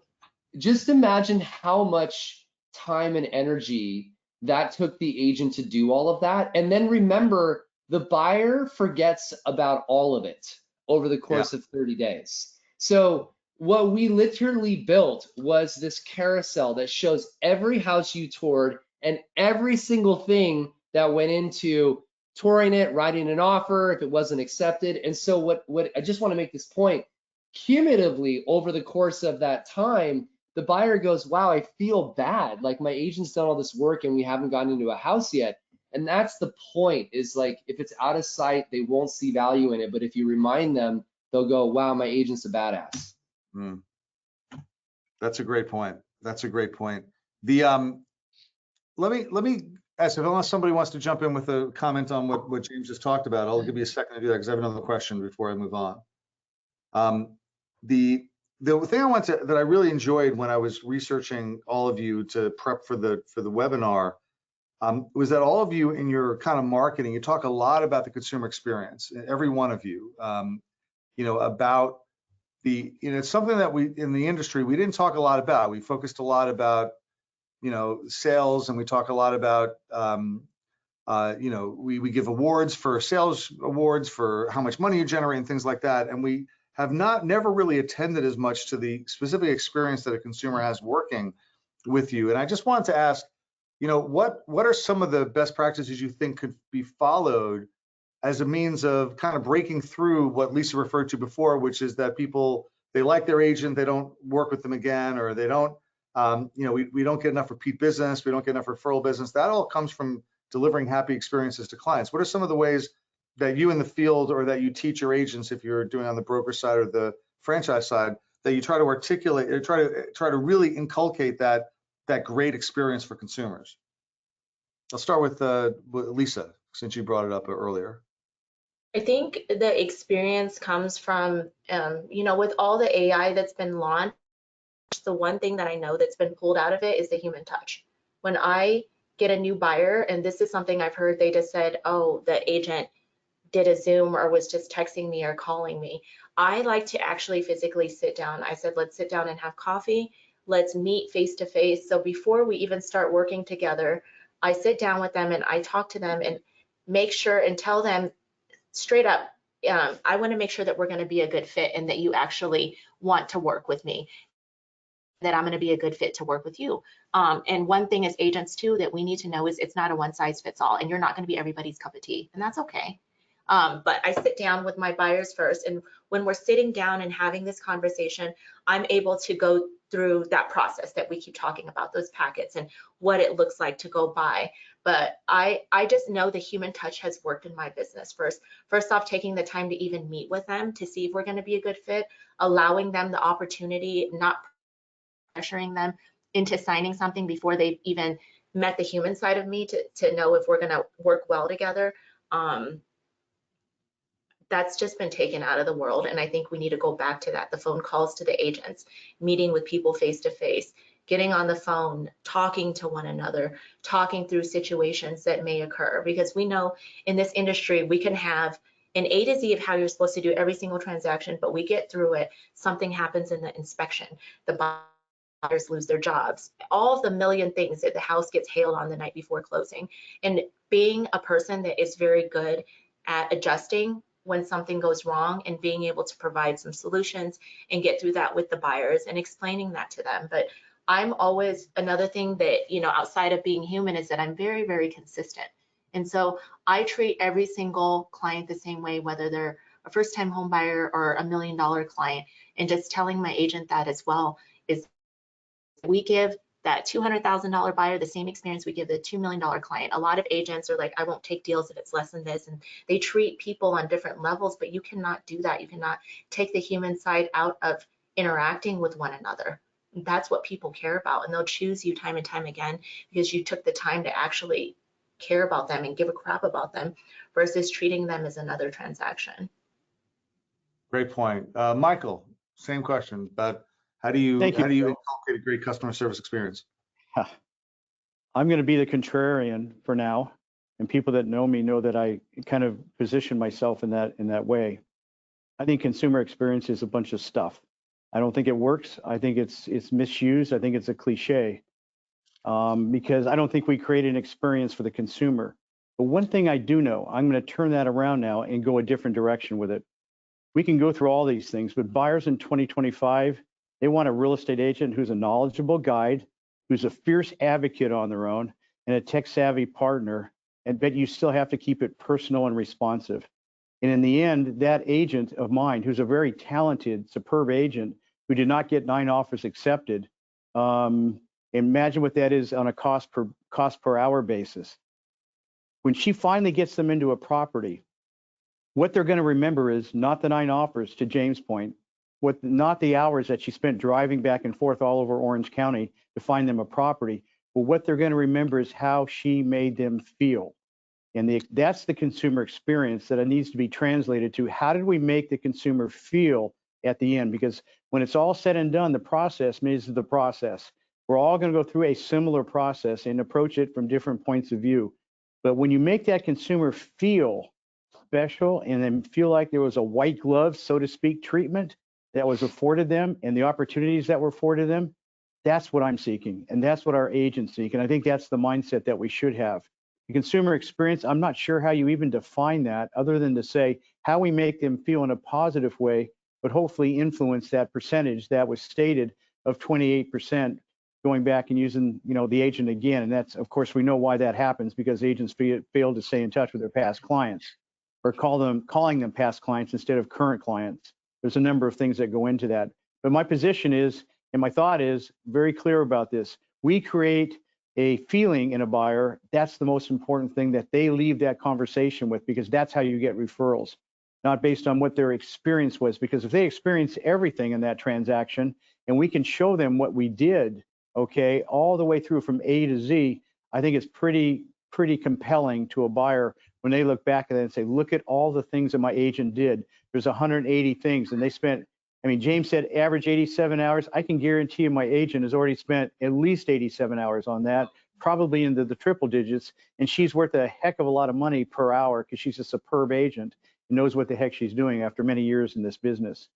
just imagine how much time and energy that took the agent to do all of that. And then remember, the buyer forgets about all of it over the course of 30 days. So what we literally built was this carousel that shows every house you toured and every single thing that went into touring it, writing an offer if it wasn't accepted. And so what I just want to make this point, cumulatively over the course of that time, the buyer goes, wow, I feel bad. Like, my agent's done all this work and we haven't gotten into a house yet. And that's the point, is like, if it's out of sight, they won't see value in it. But if you remind them, they'll go, wow, my agent's a badass. That's a great point. That's a great point. The let me ask, unless somebody wants to jump in with a comment on what James just talked about, I'll give you a second to do that, because I have another question before I move on. The thing that I really enjoyed when I was researching all of you to prep for the webinar was that all of you in your kind of marketing, you talk a lot about the consumer experience, every one of you, you know, about it's something that we in the industry we didn't talk a lot about. We focused a lot about, you know, sales, and we talk a lot about you know, we give awards for sales awards for how much money you generate and things like that, and we have never really attended as much to the specific experience that a consumer has working with you. And I just wanted to ask, you know, what are some of the best practices you think could be followed as a means of kind of breaking through what Lisa referred to before, which is that people, they like their agent, they don't work with them again, or they don't, you know, we don't get enough repeat business, we don't get enough referral business. That all comes from delivering happy experiences to clients. What are some of the ways that you in the field, or that you teach your agents, if you're doing on the broker side or the franchise side, that you try to articulate, or try to really inculcate that great experience for consumers? I'll start with Lisa, since you brought it up earlier. I think the experience comes from, you know, with all the AI that's been launched, the one thing that I know that's been pulled out of it is the human touch. When I get a new buyer, and this is something I've heard, they just said, oh, the agent did a Zoom or was just texting me or calling me. I like to actually physically sit down. I said, let's sit down and have coffee. Let's meet face to face. So before we even start working together, I sit down with them and I talk to them and make sure and tell them straight up, I want to make sure that we're going to be a good fit and that you actually want to work with me, that I'm going to be a good fit to work with you. And one thing as agents too that we need to know is it's not a one size fits all, and you're not going to be everybody's cup of tea, and that's okay. But I sit down with my buyers first, and when we're sitting down and having this conversation, I'm able to go through that process that we keep talking about, those packets and what it looks like to go buy. But I just know the human touch has worked in my business. First off, taking the time to even meet with them to see if we're going to be a good fit, allowing them the opportunity, not pressuring them into signing something before they've even met the human side of me to know if we're going to work well together. That's just been taken out of the world, and I think we need to go back to that. The phone calls to the agents, meeting with people face to face, getting on the phone, talking to one another, talking through situations that may occur, because we know in this industry we can have an A to Z of how you're supposed to do every single transaction, but we get through it, something happens in the inspection, the buyers lose their jobs, all of the million things that the house gets hailed on the night before closing. And being a person that is very good at adjusting when something goes wrong and being able to provide some solutions and get through that with the buyers and explaining that to them. But I'm always, another thing that, you know, outside of being human, is that I'm very, very consistent. And so I treat every single client the same way, whether they're a first-time home buyer or $1 million client. And just telling my agent that as well, is we give that $200,000 buyer the same experience we give the $2 million client. A lot of agents are like, I won't take deals if it's less than this, and they treat people on different levels, but you cannot do that. You cannot take the human side out of interacting with one another. That's what people care about, and they'll choose you time and time again because you took the time to actually care about them and give a crap about them versus treating them as another transaction. Great point. Michael, same question, but how do you inculcate a great customer service experience? I'm going to be the contrarian for now, and people that know me know that I kind of position myself in that way. I think consumer experience is a bunch of stuff. I don't think it works. I think it's misused. I think it's a cliche, because I don't think we create an experience for the consumer. But one thing I do know, I'm going to turn that around now and go a different direction with it. We can go through all these things, but buyers in 2025, they want a real estate agent who's a knowledgeable guide, who's a fierce advocate on their own, and a tech-savvy partner, but you still have to keep it personal and responsive. And in the end, that agent of mine, who's a very talented, superb agent, who did not get 9 offers accepted, imagine what that is on a cost per hour basis. When she finally gets them into a property, what they're going to remember is not the 9 offers, to James' point, not the hours that she spent driving back and forth all over Orange County to find them a property, but what they're going to remember is how she made them feel. And that's the consumer experience that it needs to be translated to. How did we make the consumer feel at the end? Because when it's all said and done, the process is the process. We're all going to go through a similar process and approach it from different points of view. But when you make that consumer feel special and then feel like there was a white glove, so to speak, treatment that was afforded them and the opportunities that were afforded them, that's what I'm seeking. And that's what our agents seek. And I think that's the mindset that we should have. The consumer experience, I'm not sure how you even define that other than to say how we make them feel in a positive way, but hopefully influence that percentage that was stated of 28% going back and using, the agent again. And that's, of course, we know why that happens, because agents fail to stay in touch with their past clients, or calling them past clients instead of current clients. There's a number of things that go into that. But my position is, and my thought is very clear about this. We create a feeling in a buyer. That's the most important thing, that they leave that conversation with, because that's how you get referrals, not based on what their experience was. Because if they experience everything in that transaction and we can show them what we did, okay, all the way through from A to Z, I think it's pretty compelling to a buyer when they look back at it and say, look at all the things that my agent did. There's 180 things, and they spent, James said average 87 hours. I can guarantee you my agent has already spent at least 87 hours on that probably into the triple digits, and she's worth a heck of a lot of money per hour because she's a superb agent and knows what the heck she's doing after many years in this business.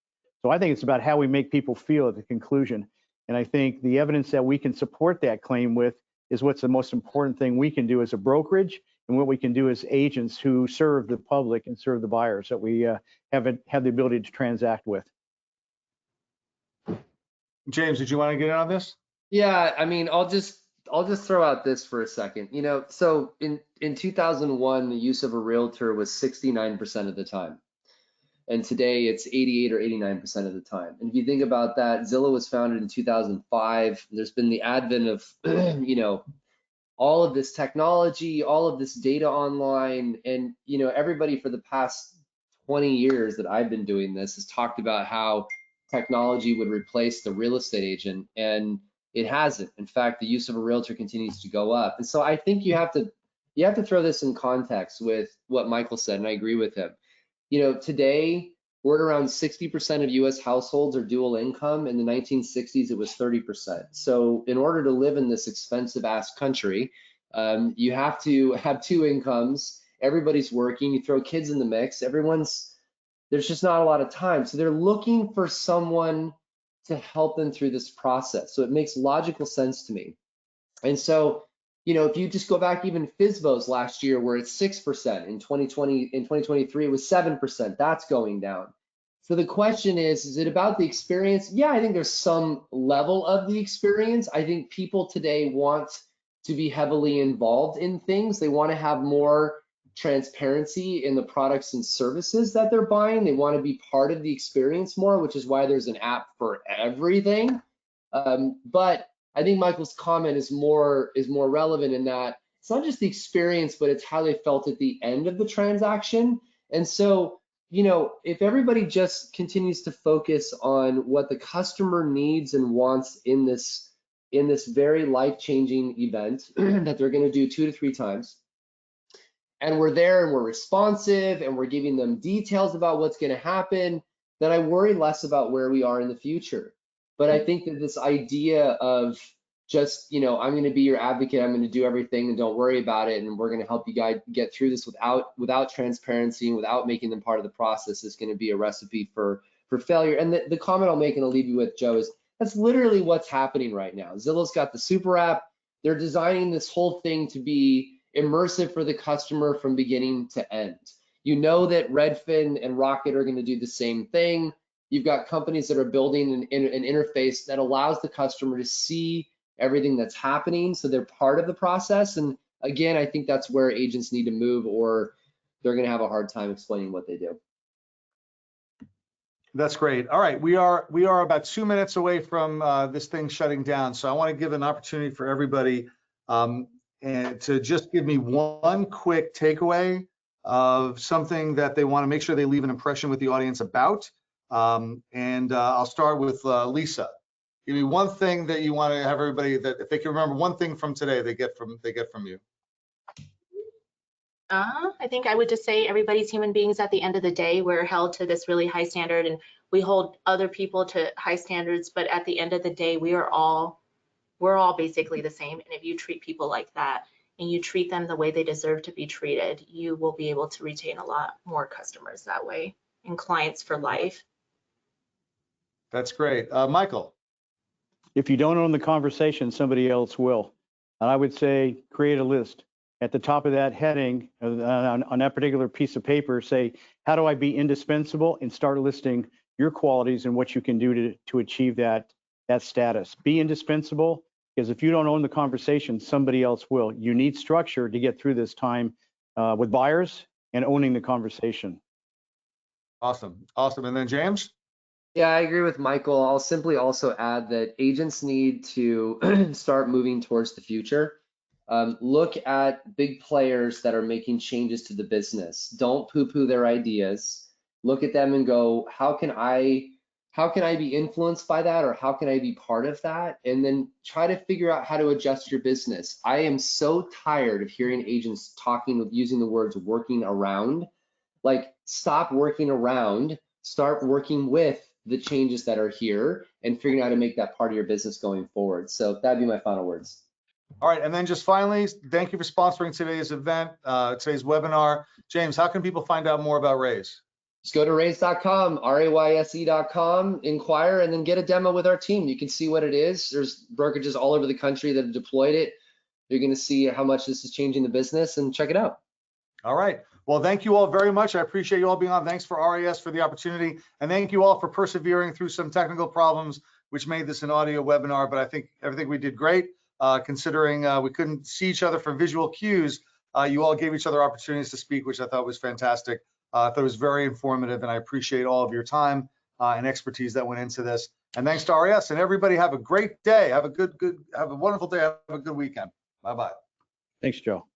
So I think it's about how we make people feel at the conclusion. And I think the evidence that we can support that claim with is what's the most important thing we can do as a brokerage and what we can do as agents who serve the public and serve the buyers that we have the ability to transact with. James, did you want to get in on this? Yeah, I mean, I'll just throw out this for a second. You know, so in 2001, the use of a realtor was 69% of the time. And today it's 88 or 89% of the time. And if you think about that, Zillow was founded in 2005. There's been the advent of, you know, all of this technology, all of this data online. And, you know, everybody for the past 20 years that I've been doing this has talked about how technology would replace the real estate agent, and it hasn't. In fact, the use of a realtor continues to go up. And so I think you have to throw this in context with what Michael said, and I agree with him. You know, today we're at around 60% of US households are dual income. In the 1960s, it was 30%. So in order to live in this expensive ass country, you have to have two incomes. Everybody's working, you throw kids in the mix, there's just not a lot of time. So they're looking for someone to help them through this process. So it makes logical sense to me. And so, you know, if you just go back even FSBOs last year were at 6%, in 2023 it was 7%, that's going down. So the question is it about the experience? Yeah, I think there's some level of the experience. I think people today want to be heavily involved in things. They want to have more transparency in the products and services that they're buying. They want to be part of the experience more, which is why there's an app for everything. But I think Michael's comment is more relevant in that it's not just the experience, but it's how they felt at the end of the transaction. And so, you know, if everybody just continues to focus on what the customer needs and wants in this very life-changing event that they're going to do 2 to 3 times, and we're there and we're responsive and we're giving them details about what's going to happen, then I worry less about where we are in the future. But I think that this idea of just, you know, I'm going to be your advocate, I'm going to do everything and don't worry about it, and we're going to help you guys get through this without transparency and without making them part of the process is going to be a recipe for failure. And the comment I'll make and I'll leave you with, Joe, is that's literally what's happening right now. Zillow's got the super app. They're designing this whole thing to be immersive for the customer from beginning to end. You know that Redfin and Rocket are going to do the same thing. You've got companies that are building an interface that allows the customer to see everything that's happening, so they're part of the process. And again, I think that's where agents need to move, or they're going to have a hard time explaining what they do. That's great. All right, we are about 2 minutes away from this thing shutting down, so I want to give an opportunity for everybody and to just give me one quick takeaway of something that they want to make sure they leave an impression with the audience about. I'll start with Lisa. Give me one thing that you want to have everybody, that if they can remember one thing from today, they get from you. I think I would just say everybody's human beings at the end of the day. We're held to this really high standard and we hold other people to high standards, but at the end of the day, we're all basically the same. And if you treat people like that and you treat them the way they deserve to be treated, you will be able to retain a lot more customers that way and clients for life. That's great. Michael. If you don't own the conversation, somebody else will. And I would say create a list. At the top of that heading, on that particular piece of paper, say, how do I be indispensable? And start listing your qualities and what you can do to achieve that status. Be indispensable, because if you don't own the conversation, somebody else will. You need structure to get through this time with buyers and owning the conversation. Awesome. Awesome. And then James? Yeah, I agree with Michael. I'll simply also add that agents need to start moving towards the future. Look at big players that are making changes to the business. Don't poo-poo their ideas. Look at them and go, how can I be influenced by that, or how can I be part of that? And then try to figure out how to adjust your business. I am so tired of hearing agents using the words working around. Like, stop working around, start working with the changes that are here and figuring out how to make that part of your business going forward. So that'd be my final words. All right, and then just finally, thank you for sponsoring today's event, today's webinar. James, how can people find out more about Raise? Just go to raise.com, RAYSE.com, inquire, and then get a demo with our team. You can see what it is. There's brokerages all over the country that have deployed it. You're going to see how much this is changing the business, and check it out. All right. Well, thank you all very much. I appreciate you all being on. Thanks for RIS for the opportunity. And thank you all for persevering through some technical problems, which made this an audio webinar. But I think everything we did great, considering we couldn't see each other for visual cues. You all gave each other opportunities to speak, which I thought was fantastic. I thought it was very informative, and I appreciate all of your time and expertise that went into this. And thanks to RIS. And everybody have a great day. Have a wonderful day. Have a good weekend. Bye-bye. Thanks, Joe.